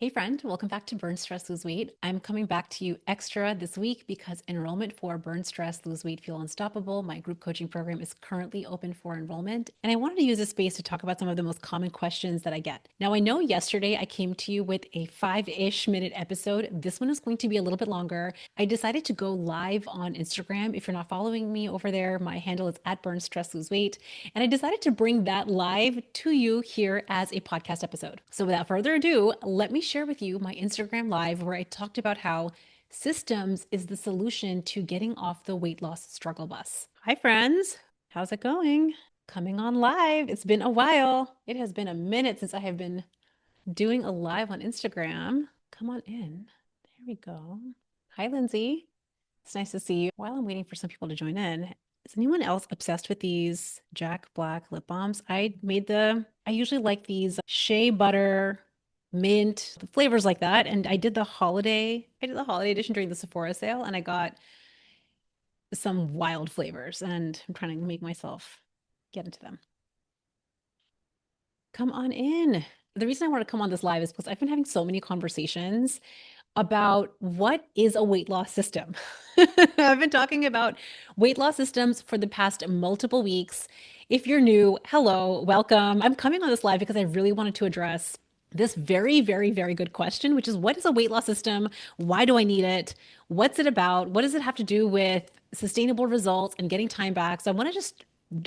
Hey friend, welcome back to Burn Stress Lose Weight. I'm coming back to you extra this week because enrollment for Burn Stress Lose Weight Feel Unstoppable, my group coaching program, is currently open for enrollment. And I wanted to use this space to talk about some of the most common questions that I get. Now, I know yesterday I came to you with a 5-ish minute episode. This one is going to be a little bit longer. I decided to go live on Instagram. If you're not following me over there, my handle is at Burn Stress Lose Weight. And I decided to bring that live to you here as a podcast episode. So without further ado, let me share with you my Instagram live where I talked about how systems is the solution to getting off the weight loss struggle bus. Hi, friends. How's it going? Coming on live. It's been a while. It has been a minute since I have been doing a live on Instagram. Come on in. There we go. Hi, Lindsay. It's nice to see you. While I'm waiting for some people to join in, is anyone else obsessed with these Jack Black lip balms? I usually like these shea butter, mint, flavors like that. And I did the holiday edition during the Sephora sale and I got some wild flavors and I'm trying to make myself get into them. Come on in. The reason I want to come on this live is because I've been having so many conversations about what is a weight loss system. I've been talking about weight loss systems for the past multiple weeks. If you're new, hello, welcome. I'm coming on this live because I really wanted to address this very, very, very good question, which is what is a weight loss system? Why do I need it? What's it about? What does it have to do with sustainable results and getting time back? So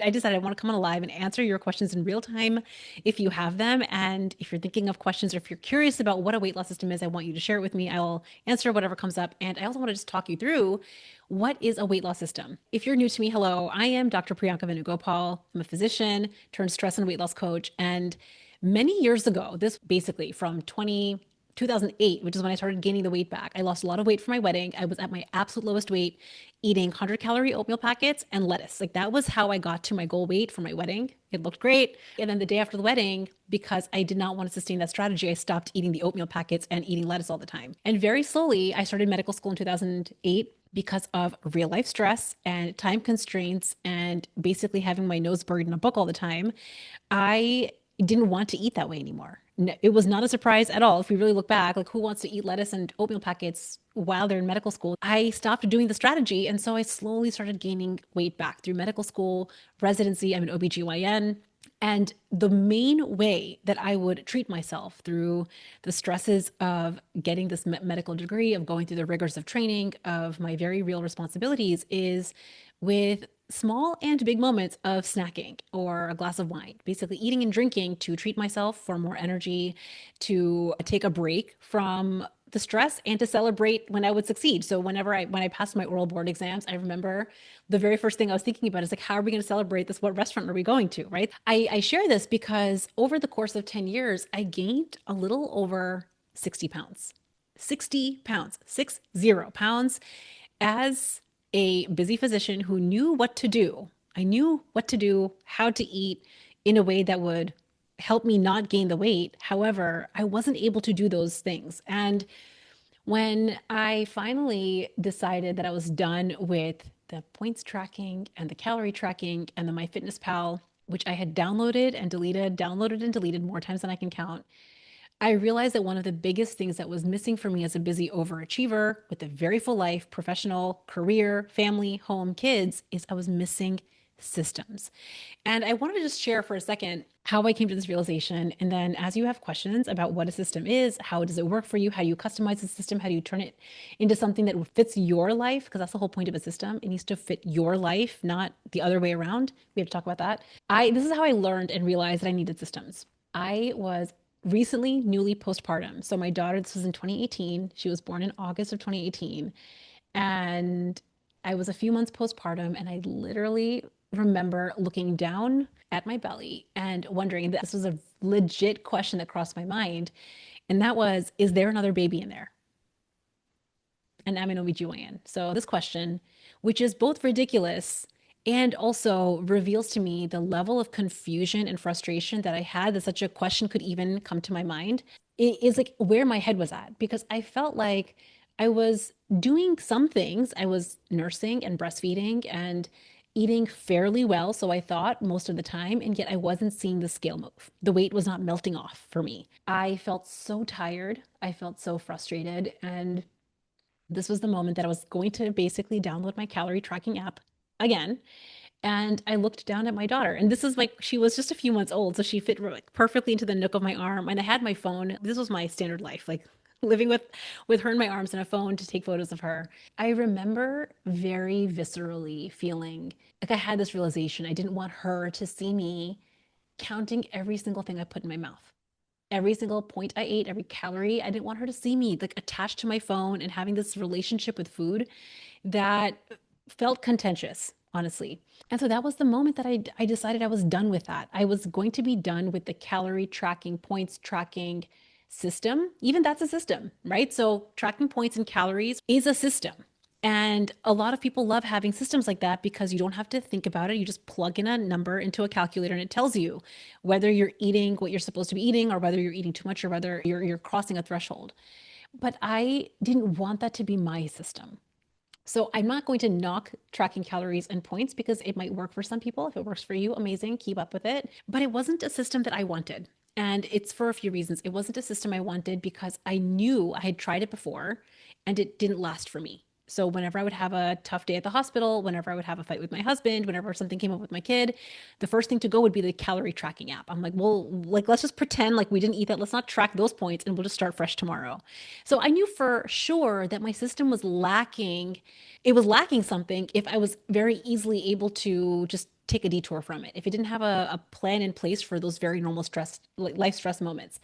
I decided I want to come on live and answer your questions in real time if you have them. And if you're thinking of questions or if you're curious about what a weight loss system is, I want you to share it with me. I will answer whatever comes up. And I also want to just talk you through what is a weight loss system. If you're new to me, hello, I am Dr. Priyanka Venugopal. I'm a physician turned stress and weight loss coach. And many years ago, this basically from 2008, which is when I started gaining the weight back. I lost a lot of weight for my wedding. I was at my absolute lowest weight, eating 100-calorie oatmeal packets and lettuce. Like that was how I got to my goal weight for my wedding. It looked great. And then the day after the wedding, because I did not want to sustain that strategy, I stopped eating the oatmeal packets and eating lettuce all the time. And very slowly, I started medical school in 2008 because of real life stress and time constraints and basically having my nose buried in a book all the time. I didn't want to eat that way anymore. It was not a surprise at all. If we really look back, like who wants to eat lettuce and oatmeal packets while they're in medical school? I stopped doing the strategy. And so I slowly started gaining weight back through medical school, residency. I'm an OBGYN. And the main way that I would treat myself through the stresses of getting this medical degree, of going through the rigors of training, of my very real responsibilities is with small and big moments of snacking or a glass of wine, basically eating and drinking to treat myself for more energy, to take a break from the stress and to celebrate when I would succeed. So when I passed my oral board exams, I remember the very first thing I was thinking about is like, how are we going to celebrate this? What restaurant are we going to? Right. I share this because over the course of 10 years, I gained a little over 60 pounds. 60 pounds, 60 pounds as a busy physician who knew what to do. I knew what to do, how to eat in a way that would help me not gain the weight. However, I wasn't able to do those things. And when I finally decided that I was done with the points tracking and the calorie tracking and the MyFitnessPal, which I had downloaded and deleted more times than I can count, I realized that one of the biggest things that was missing for me as a busy overachiever with a very full life, professional, career, family, home, kids, is I was missing systems. And I wanted to just share for a second how I came to this realization. And then as you have questions about what a system is, how does it work for you, how you customize the system, how do you turn it into something that fits your life? Because that's the whole point of a system. It needs to fit your life, not the other way around. We have to talk about that. This is how I learned and realized that I needed systems. I was recently newly postpartum. So my daughter, this was in 2018. She was born in August of 2018. And I was a few months postpartum and I literally remember looking down at my belly and wondering, and this was a legit question that crossed my mind. And that was, is there another baby in there? And I'm an OBGYN. So this question, which is both ridiculous and also reveals to me the level of confusion and frustration that I had that such a question could even come to my mind, it is like where my head was at because I felt like I was doing some things. I was nursing and breastfeeding and eating fairly well, so I thought most of the time, and yet I wasn't seeing the scale move. The weight was not melting off for me. I felt so tired. I felt so frustrated. And this was the moment that I was going to basically download my calorie tracking app again. And I looked down at my daughter, and this is like she was just a few months old, so she fit like perfectly into the nook of my arm. And I had my phone. This was my standard life, like living with her in my arms and a phone to take photos of her. I remember very viscerally feeling like I had this realization. I didn't want her to see me counting every single thing I put in my mouth. Every single point I ate, every calorie. I didn't want her to see me like attached to my phone and having this relationship with food that felt contentious, honestly. And so that was the moment that I decided I was done with that. I was going to be done with the calorie tracking, points tracking system. Even that's a system, right? So tracking points and calories is a system. And a lot of people love having systems like that because you don't have to think about it. You just plug in a number into a calculator and it tells you whether you're eating what you're supposed to be eating or whether you're eating too much or whether you're crossing a threshold. But I didn't want that to be my system. So I'm not going to knock tracking calories and points because it might work for some people. If it works for you, amazing, keep up with it. But it wasn't a system that I wanted. And it's for a few reasons. It wasn't a system I wanted because I knew I had tried it before and it didn't last for me. So whenever I would have a tough day at the hospital, whenever I would have a fight with my husband, whenever something came up with my kid, the first thing to go would be the calorie tracking app. I'm like, well, like let's just pretend like we didn't eat that. Let's not track those points and we'll just start fresh tomorrow. So I knew for sure that my system was lacking. It was lacking something if I was very easily able to just take a detour from it. If it didn't have a plan in place for those very normal stress, life stress moments.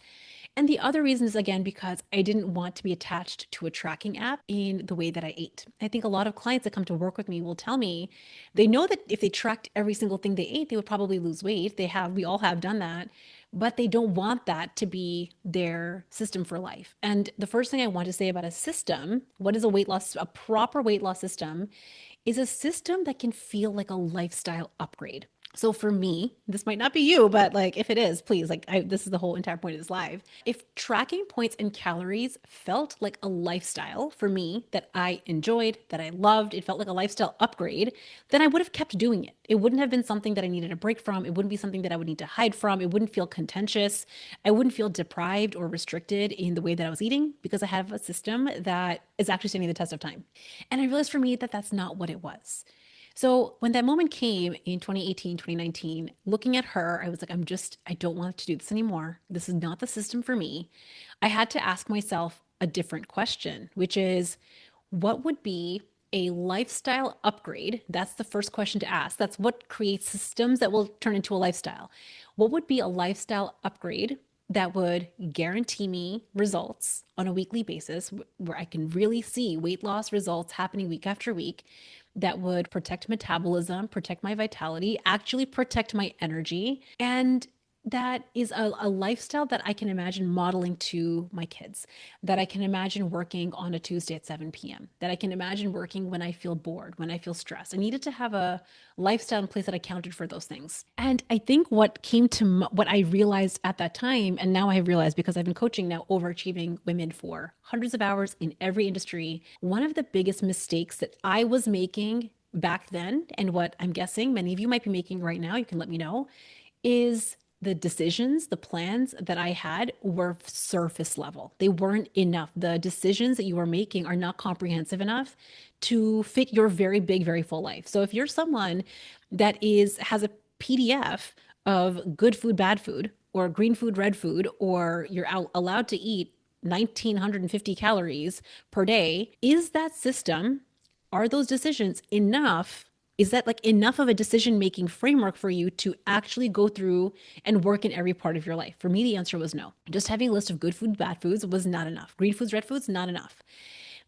And the other reason is again because I didn't want to be attached to a tracking app in the way that I ate. I think a lot of clients that come to work with me will tell me they know that if they tracked every single thing they ate, they would probably lose weight. We all have done that, but they don't want that to be their system for life. And the first thing I want to say about a system, what is a proper weight loss system, is a system that can feel like a lifestyle upgrade. So for me, this might not be you, but like if it is, please, this is the whole entire point of this live. If tracking points and calories felt like a lifestyle for me that I enjoyed, that I loved, it felt like a lifestyle upgrade, then I would have kept doing it. It wouldn't have been something that I needed a break from. It wouldn't be something that I would need to hide from. It wouldn't feel contentious. I wouldn't feel deprived or restricted in the way that I was eating because I have a system that is actually standing the test of time. And I realized for me that that's not what it was. So when that moment came in 2018, 2019, looking at her, I was like, I don't want to do this anymore. This is not the system for me. I had to ask myself a different question, which is what would be a lifestyle upgrade? That's the first question to ask. That's what creates systems that will turn into a lifestyle. What would be a lifestyle upgrade that would guarantee me results on a weekly basis where I can really see weight loss results happening week after week that would protect metabolism, protect my vitality, actually protect my energy, and that is a lifestyle that I can imagine modeling to my kids, that I can imagine working on a Tuesday at 7 p.m., that I can imagine working when I feel bored, when I feel stressed. I needed to have a lifestyle in place that accounted for those things. And I think what I realized at that time, and now I have realized because I've been coaching now overachieving women for hundreds of hours in every industry, one of the biggest mistakes that I was making back then, and what I'm guessing many of you might be making right now, you can let me know, is the decisions, the plans that I had were surface level. They weren't enough. The decisions that you are making are not comprehensive enough to fit your very big, very full life. So if you're someone that has a PDF of good food, bad food, or green food, red food, or you're allowed to eat 1,950 calories per day, is that system, are those decisions enough? Is that like enough of a decision making framework for you to actually go through and work in every part of your life? For me, the answer was no. Just having a list of good food, bad foods was not enough. Green foods, red foods, not enough.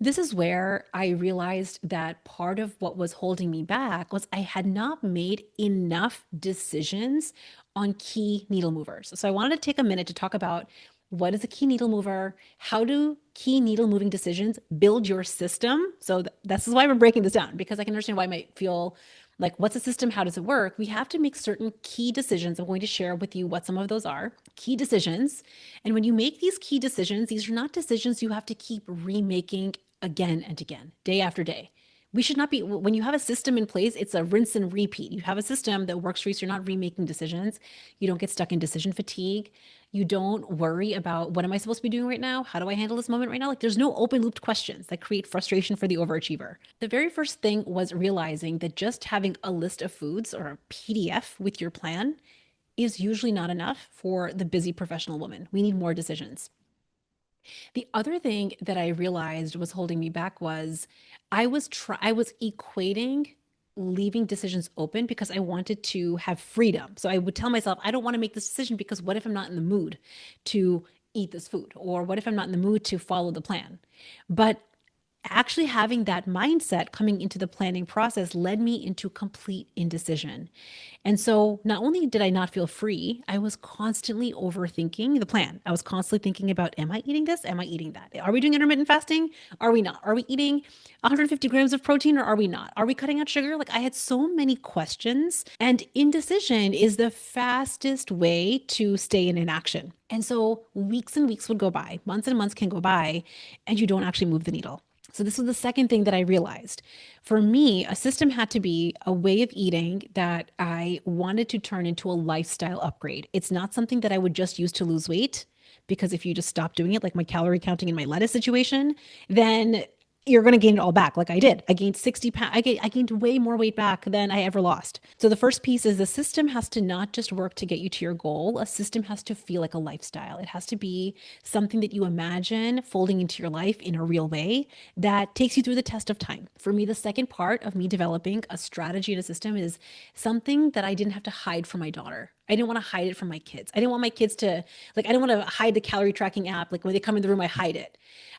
This is where I realized that part of what was holding me back was I had not made enough decisions on key needle movers. So I wanted to take a minute to talk about what is a key needle mover? How do key needle moving decisions build your system? So this is why we're breaking this down, because I can understand why I might feel like, what's a system? How does it work? We have to make certain key decisions. I'm going to share with you what some of those are. Key decisions. And when you make these key decisions, these are not decisions you have to keep remaking again and again, day after day. We should not be, when you have a system in place, it's a rinse and repeat. You have a system that works for you, so you're not remaking decisions. You don't get stuck in decision fatigue. You don't worry about what am I supposed to be doing right now? How do I handle this moment right now? Like there's no open looped questions that create frustration for the overachiever. The very first thing was realizing that just having a list of foods or a PDF with your plan is usually not enough for the busy professional woman. We need more decisions. The other thing that I realized was holding me back was I was equating leaving decisions open because I wanted to have freedom. So I would tell myself, I don't want to make this decision because what if I'm not in the mood to eat this food? Or what if I'm not in the mood to follow the plan? But actually having that mindset coming into the planning process led me into complete indecision. And so not only did I not feel free, I was constantly overthinking the plan. I was constantly thinking about, am I eating this? Am I eating that? Are we doing intermittent fasting? Are we not? Are we eating 150 grams of protein or are we not? Are we cutting out sugar? Like I had so many questions, and indecision is the fastest way to stay in inaction. And so weeks and weeks would go by, months and months can go by, and you don't actually move the needle. So, this was the second thing that I realized. For me, a system had to be a way of eating that I wanted to turn into a lifestyle upgrade. It's not something that I would just use to lose weight, because if you just stop doing it, like my calorie counting in my lettuce situation, then you're going to gain it all back like I did. I gained 60 pounds. I gained way more weight back than I ever lost. So the first piece is the system has to not just work to get you to your goal. A system has to feel like a lifestyle. It has to be something that you imagine folding into your life in a real way that takes you through the test of time. For me, the second part of me developing a strategy and a system is something that I didn't have to hide from my daughter. I didn't want to hide it from my kids. I didn't want my kids to, like, I didn't want to hide the calorie tracking app. Like when they come in the room, I hide it.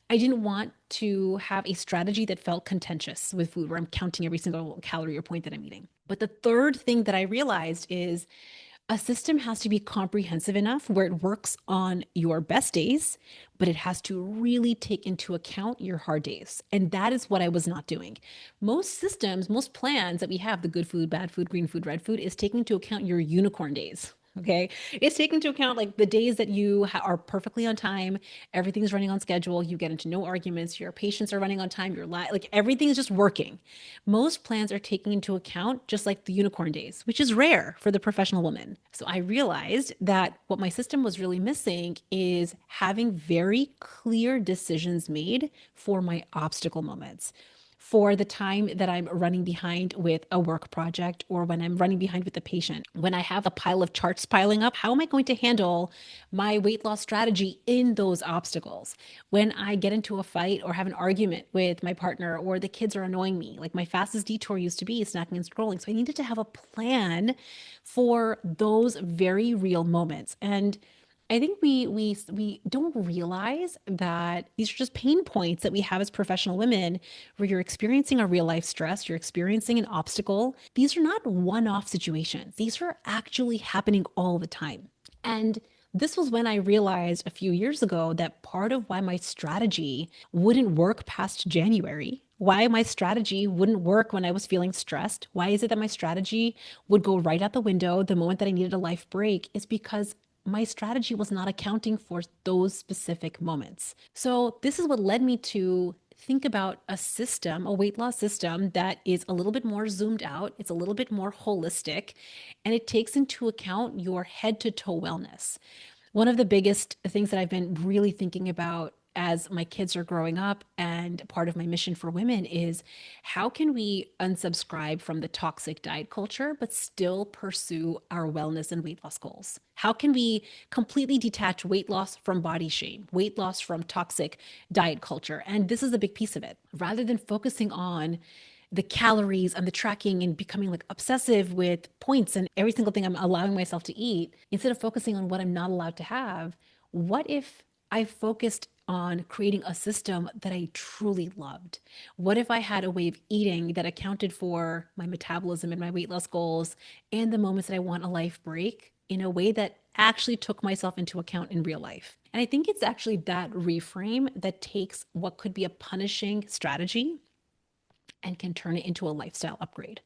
I didn't want to have a strategy that felt contentious with food where I'm counting every single calorie or point that I'm eating. But the third thing that I realized is a system has to be comprehensive enough where it works on your best days, but it has to really take into account your hard days. And that is what I was not doing. Most systems, most plans that we have, the good food, bad food, green food, red food, is taking into account your unicorn days. Okay. It's taking into account like the days that you are perfectly on time, everything's running on schedule, you get into no arguments, your patients are running on time, like everything is just working. Most plans are taking into account just like the unicorn days, which is rare for the professional woman. So I realized that what my system was really missing is having very clear decisions made for my obstacle moments, for the time that I'm running behind with a work project or when I'm running behind with a patient. When I have a pile of charts piling up, how am I going to handle my weight loss strategy in those obstacles? When I get into a fight or have an argument with my partner or the kids are annoying me, like my fastest detour used to be snacking and scrolling. So I needed to have a plan for those very real moments. And I think we don't realize that these are just pain points that we have as professional women where you're experiencing a real life stress, you're experiencing an obstacle. These are not one-off situations. These are actually happening all the time. And this was when I realized a few years ago that part of why my strategy wouldn't work past January, why my strategy wouldn't work when I was feeling stressed, why is it that my strategy would go right out the window the moment that I needed a life break, is because my strategy was not accounting for those specific moments. So, this is what led me to think about a system, a weight loss system that is a little bit more zoomed out, it's a little bit more holistic, and it takes into account your head to toe wellness. One of the biggest things that I've been really thinking about as my kids are growing up and part of my mission for women is how can we unsubscribe from the toxic diet culture but still pursue our wellness and weight loss goals? How can we completely detach weight loss from body shame, weight loss from toxic diet culture? And this is a big piece of it. Rather than focusing on the calories and the tracking and becoming like obsessive with points and every single thing I'm allowing myself to eat, instead of focusing on what I'm not allowed to have, what if I focused on creating a system that I truly loved? What if I had a way of eating that accounted for my metabolism and my weight loss goals and the moments that I want a life break in a way that actually took myself into account in real life? And I think it's actually that reframe that takes what could be a punishing strategy and can turn it into a lifestyle upgrade.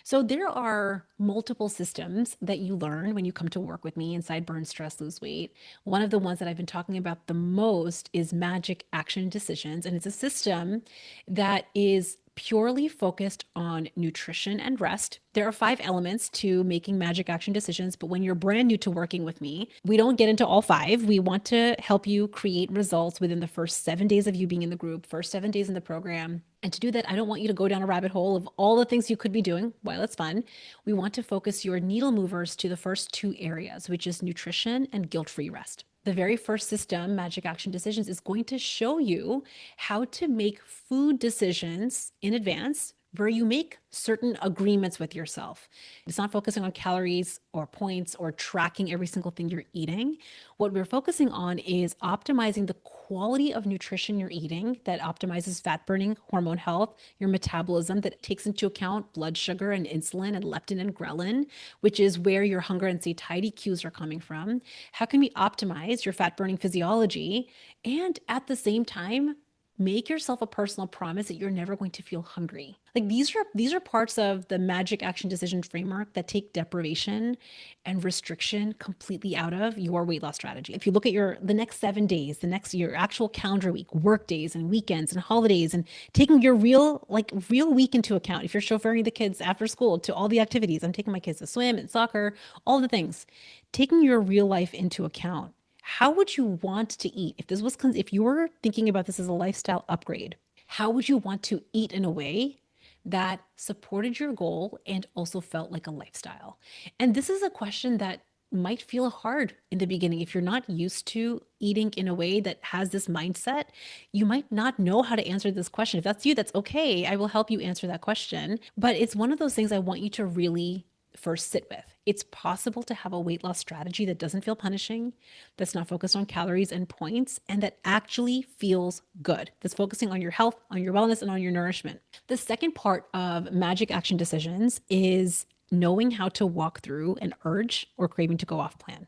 So there are multiple systems that you learn when you come to work with me inside Burn Stress Lose Weight. One of the ones that I've been talking about the most is Magic Action Decisions, and it's a system that is purely focused on nutrition and rest. There are 5 elements to making magic action decisions, but when you're brand new to working with me, we don't get into all 5. We want to help you create results within the first 7 days of you being in the group, first 7 days in the program. And to do that, I don't want you to go down a rabbit hole of all the things you could be doing while it's fun. We want to focus your needle movers to the first 2 areas, which is nutrition and guilt-free rest. The very first system, Magic Action Decisions, is going to show you how to make food decisions in advance where you make certain agreements with yourself. It's not focusing on calories or points or tracking every single thing you're eating. What we're focusing on is optimizing the quality of nutrition you're eating that optimizes fat burning, hormone health, your metabolism, that takes into account blood sugar and insulin and leptin and ghrelin, which is where your hunger and satiety cues are coming from. How can we optimize your fat burning physiology and at the same time make yourself a personal promise that you're never going to feel hungry? Like these are parts of the Magic Action Decision framework that take deprivation and restriction completely out of your weight loss strategy. If you look at the next 7 days, your actual calendar week, work days and weekends and holidays, and taking your real week into account. If you're chauffeuring the kids after school to all the activities, I'm taking my kids to swim and soccer, all the things, taking your real life into account. How would you want to eat if you were thinking about this as a lifestyle upgrade? How would you want to eat in a way that supported your goal and also felt like a lifestyle? And this is a question that might feel hard in the beginning. If you're not used to eating in a way that has this mindset, you might not know how to answer this question. If that's you, that's okay. I will help you answer that question. But it's one of those things I want you to really first sit with. It's possible to have a weight loss strategy that doesn't feel punishing, that's not focused on calories and points, and that actually feels good, that's focusing on your health, on your wellness, and on your nourishment. The second part of Magic Action Decisions is knowing how to walk through an urge or craving to go off plan.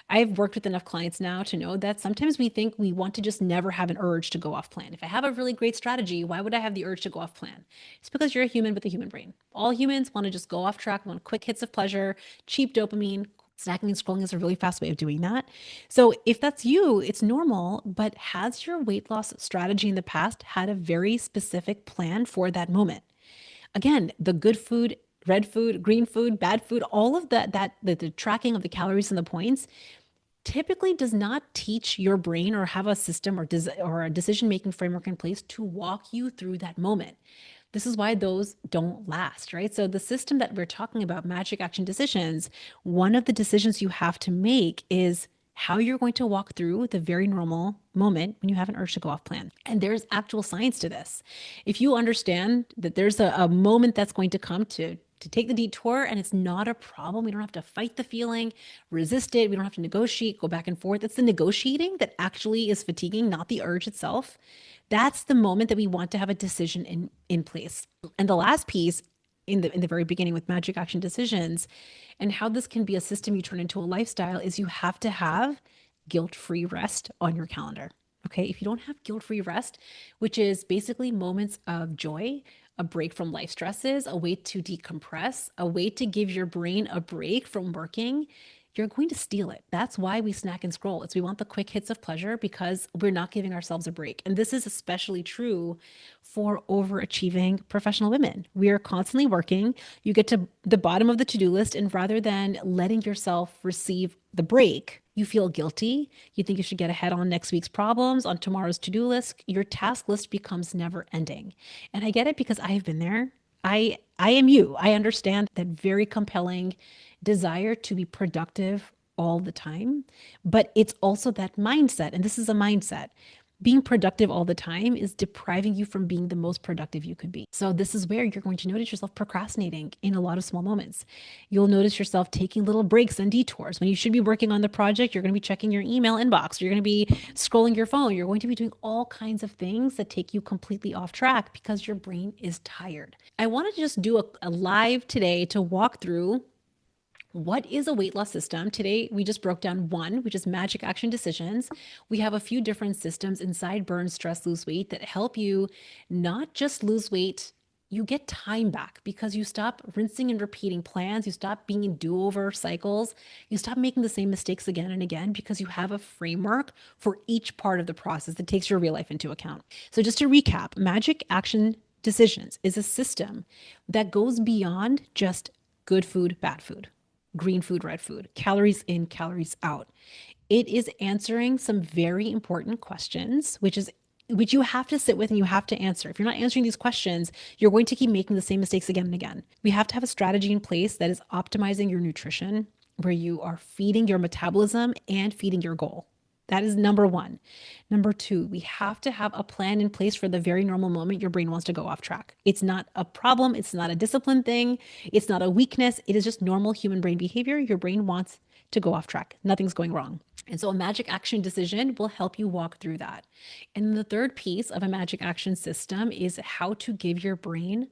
I've worked with enough clients now to know that sometimes we think we want to just never have an urge to go off plan. If I have a really great strategy, why would I have the urge to go off plan? It's because you're a human with a human brain. All humans want to just go off track, want quick hits of pleasure, cheap dopamine. Snacking and scrolling is a really fast way of doing that. So if that's you, it's normal, but has your weight loss strategy in the past had a very specific plan for that moment? Again, the good food, red food, green food, bad food, all of the tracking of the calories and the points typically does not teach your brain or have a system or a decision making framework in place to walk you through that moment. This is why those don't last, right? So the system that we're talking about, Magic Action Decisions, one of the decisions you have to make is how you're going to walk through the very normal moment when you have an urge to go off plan. And there's actual science to this. If you understand that there's a moment that's going to come to take the detour and it's not a problem, we don't have to fight the feeling, resist it, we don't have to negotiate, go back and forth. It's the negotiating that actually is fatiguing, not the urge itself. That's the moment that we want to have a decision in place. And the last piece in the very beginning with Magic Action Decisions and how this can be a system you turn into a lifestyle is you have to have guilt-free rest on your calendar. Okay, if you don't have guilt-free rest, which is basically moments of joy, a break from life stresses, a way to decompress, a way to give your brain a break from working, you're going to steal it. That's why we snack and scroll. We want the quick hits of pleasure because we're not giving ourselves a break. And this is especially true for overachieving professional women. We are constantly working. You get to the bottom of the to-do list, and rather than letting yourself receive the break, you feel guilty. You think you should get ahead on next week's problems, on tomorrow's to-do list. Your task list becomes never ending. And I get it because I have been there. I am you. I understand that very compelling desire to be productive all the time, but it's also that mindset. And this is a mindset. Being productive all the time is depriving you from being the most productive you could be. So this is where you're going to notice yourself procrastinating in a lot of small moments. You'll notice yourself taking little breaks and detours. When you should be working on the project, you're going to be checking your email inbox. You're going to be scrolling your phone. You're going to be doing all kinds of things that take you completely off track because your brain is tired. I want to just do a live today to walk through what is a weight loss system. Today, we just broke down one, which is Magic Action Decisions. We have a few different systems inside Burn, Stress, Lose Weight that help you not just lose weight, you get time back because you stop rinsing and repeating plans. You stop being in do-over cycles. You stop making the same mistakes again and again because you have a framework for each part of the process that takes your real life into account. So just to recap, Magic Action decisions is a system that goes beyond just good food, bad food, green food, red food, calories in, calories out. It is answering some very important questions, which you have to sit with and you have to answer. If you're not answering these questions, you're going to keep making the same mistakes again and again. We have to have a strategy in place that is optimizing your nutrition, where you are feeding your metabolism and feeding your goal. That is number one. Number two, we have to have a plan in place for the very normal moment your brain wants to go off track. It's not a problem. It's not a discipline thing. It's not a weakness. It is just normal human brain behavior. Your brain wants to go off track. Nothing's going wrong. And so a magic action decision will help you walk through that. And the third piece of a magic action system is how to give your brain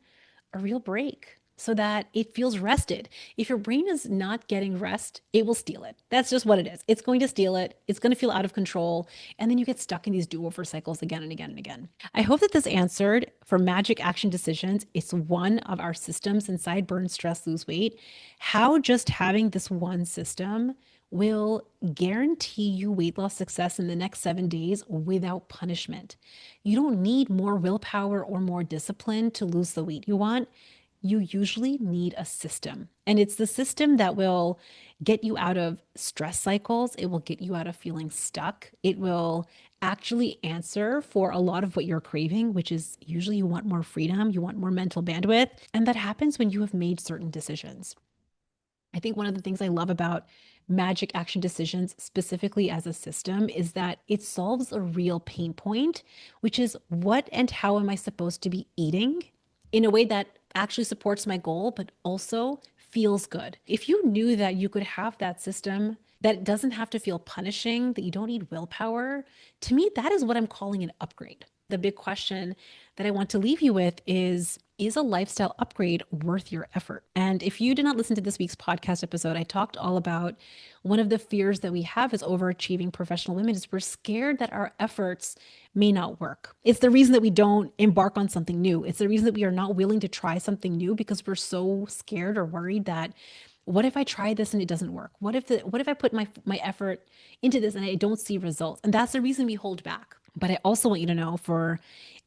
a real break so that it feels rested. If your brain is not getting rest, it will steal it. That's just what it is. It's going to steal it. It's going to feel out of control. And then you get stuck in these do-over cycles again and again and again. I hope that this answered for magic action decisions. It's one of our systems inside Burn, Stress, Lose Weight. How just having this one system will guarantee you weight loss success in the next 7 days without punishment. You don't need more willpower or more discipline to lose the weight you want. You usually need a system. And it's the system that will get you out of stress cycles. It will get you out of feeling stuck. It will actually answer for a lot of what you're craving, which is usually you want more freedom, you want more mental bandwidth. And that happens when you have made certain decisions. I think one of the things I love about magic action decisions, specifically as a system, is that it solves a real pain point, which is what and how am I supposed to be eating in a way that actually supports my goal, but also feels good. If you knew that you could have that system that doesn't have to feel punishing, that you don't need willpower, to me, that is what I'm calling an upgrade. The big question that I want to leave you with is a lifestyle upgrade worth your effort? And if you did not listen to this week's podcast episode, I talked all about one of the fears that we have as overachieving professional women is we're scared that our efforts may not work. It's the reason that we don't embark on something new. It's the reason that we are not willing to try something new because we're so scared or worried that what if I try this and it doesn't work? What if I put my effort into this and I don't see results? And that's the reason we hold back. But I also want you to know, for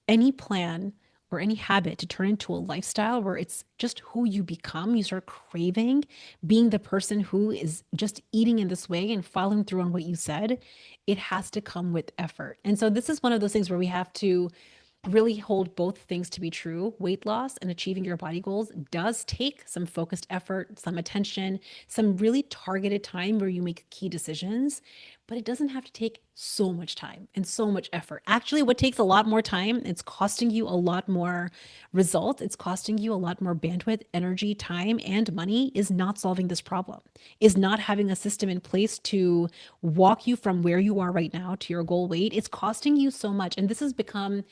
any plan or any habit to turn into a lifestyle where it's just who you become, you start craving being the person who is just eating in this way and following through on what you said, it has to come with effort. And so this is one of those things where we have to really hold both things to be true. Weight loss and achieving your body goals does take some focused effort, some attention, some really targeted time where you make key decisions, but it doesn't have to take so much time and so much effort. Actually, what takes a lot more time, it's costing you a lot more results. It's costing you a lot more bandwidth, energy, time, and money, is not solving this problem, is not having a system in place to walk you from where you are right now to your goal weight. It's costing you so much. And this has become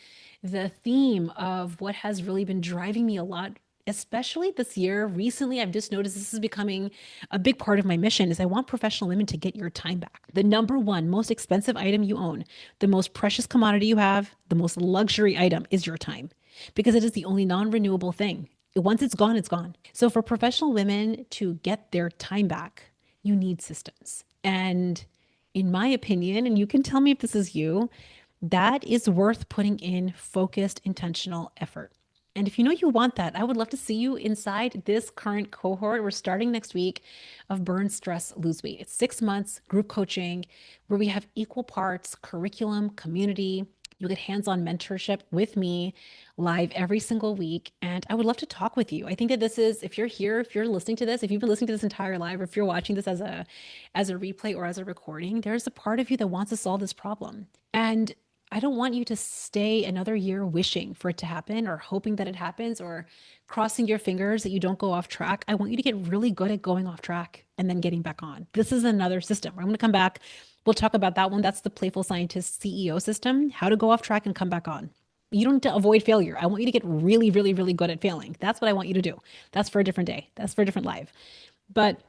the theme of what has really been driving me a lot, especially this year. Recently, I've just noticed this is becoming a big part of my mission is I want professional women to get your time back. The number one most expensive item you own, the most precious commodity you have, the most luxury item is your time, because it is the only non-renewable thing. Once it's gone, it's gone. So for professional women to get their time back, you need systems. And in my opinion, and you can tell me if this is you, that is worth putting in focused, intentional effort. And if you know you want that, I would love to see you inside this current cohort. We're starting next week of Burn, Stress, Lose Weight. It's 6 months group coaching where we have equal parts curriculum, community. You'll get hands-on mentorship with me live every single week. And I would love to talk with you. I think that this is, if you're here, if you're listening to this, if you've been listening to this entire live, or if you're watching this as a replay or as a recording, there's a part of you that wants to solve this problem. And I don't want you to stay another year wishing for it to happen or hoping that it happens or crossing your fingers that you don't go off track. I want you to get really good at going off track and then getting back on. This is another system. I'm going to come back. We'll talk about that one. That's the Playful Scientist CEO system, how to go off track and come back on. You don't need to avoid failure. I want you to get really, really, really good at failing. That's what I want you to do. That's for a different day. That's for a different live. But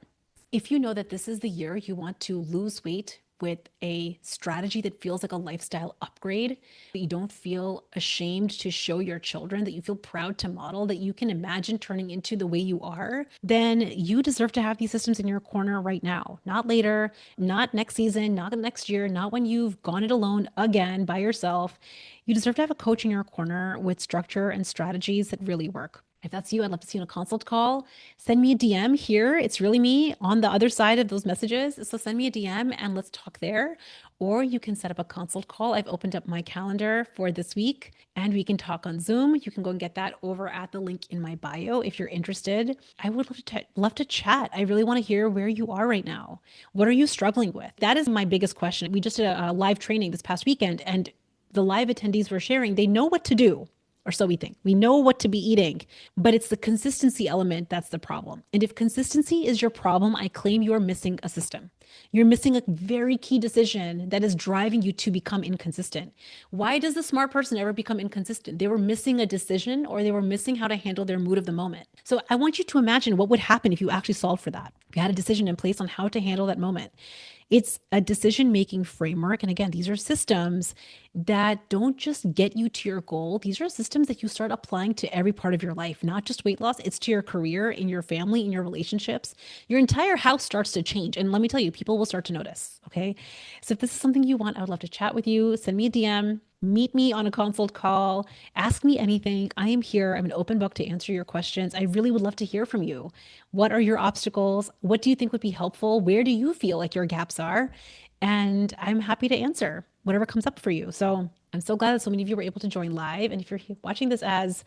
if you know that this is the year you want to lose weight with a strategy that feels like a lifestyle upgrade, that you don't feel ashamed to show your children, that you feel proud to model, that you can imagine turning into the way you are, then you deserve to have these systems in your corner right now, not later, not next season, not next year, not when you've gone it alone again by yourself. You deserve to have a coach in your corner with structure and strategies that really work. If that's you, I'd love to see you on a consult call. Send me a DM here. It's really me on the other side of those messages. So send me a DM and let's talk there. Or you can set up a consult call. I've opened up my calendar for this week and we can talk on Zoom. You can go and get that over at the link in my bio if you're interested. I would love to chat. I really want to hear where you are right now. What are you struggling with? That is my biggest question. We just did a live training this past weekend and the live attendees were sharing, they know what to do. Or so we think. We know what to be eating, but it's the consistency element that's the problem. And if consistency is your problem, I claim you're missing a system. You're missing a very key decision that is driving you to become inconsistent. Why does the smart person ever become inconsistent? They were missing a decision or they were missing how to handle their mood of the moment. So I want you to imagine what would happen if you actually solved for that. If you had a decision in place on how to handle that moment. It's a decision-making framework. And again, these are systems that don't just get you to your goal. These are systems that you start applying to every part of your life, not just weight loss. It's to your career, in your family, in your relationships. Your entire house starts to change. And let me tell you, people will start to notice. Okay. So if this is something you want, I would love to chat with you. Send me a DM. Meet me on a consult call. Ask me anything. I am here. I'm an open book to answer your questions. I really would love to hear from you. What are your obstacles? What do you think would be helpful? Where do you feel like your gaps are? And I'm happy to answer whatever comes up for you. So I'm so glad that so many of you were able to join live. And if you're watching this as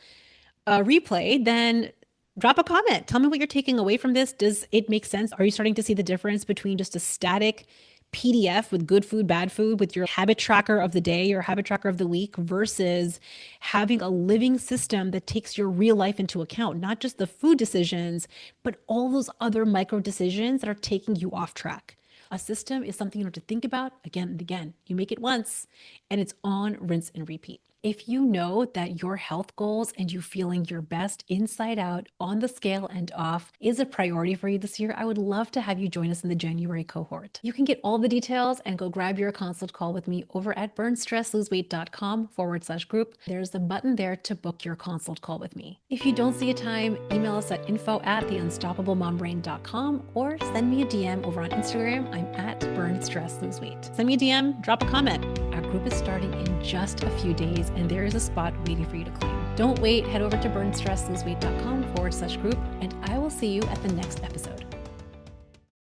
a replay, then drop a comment. Tell me what you're taking away from this. Does it make sense? Are you starting to see the difference between just a static PDF with good food, bad food, with your habit tracker of the day, your habit tracker of the week, versus having a living system that takes your real life into account, not just the food decisions, but all those other micro decisions that are taking you off track. A system is something you have to think about again and again. You make it once and it's on, rinse, and repeat. If you know that your health goals and you feeling your best inside out, on the scale and off, is a priority for you this year, I would love to have you join us in the January cohort. You can get all the details and go grab your consult call with me over at burnstressloseweight.com/group. There's a button there to book your consult call with me. If you don't see a time, email us at info@theunstoppablemombrain.com or send me a DM over on Instagram. I'm at burnstressloseweight. Send me a DM, drop a comment. Our group is starting in just a few days and there is a spot waiting for you to claim. Don't wait, head over to burnstressloseweight.com/group and I will see you at the next episode.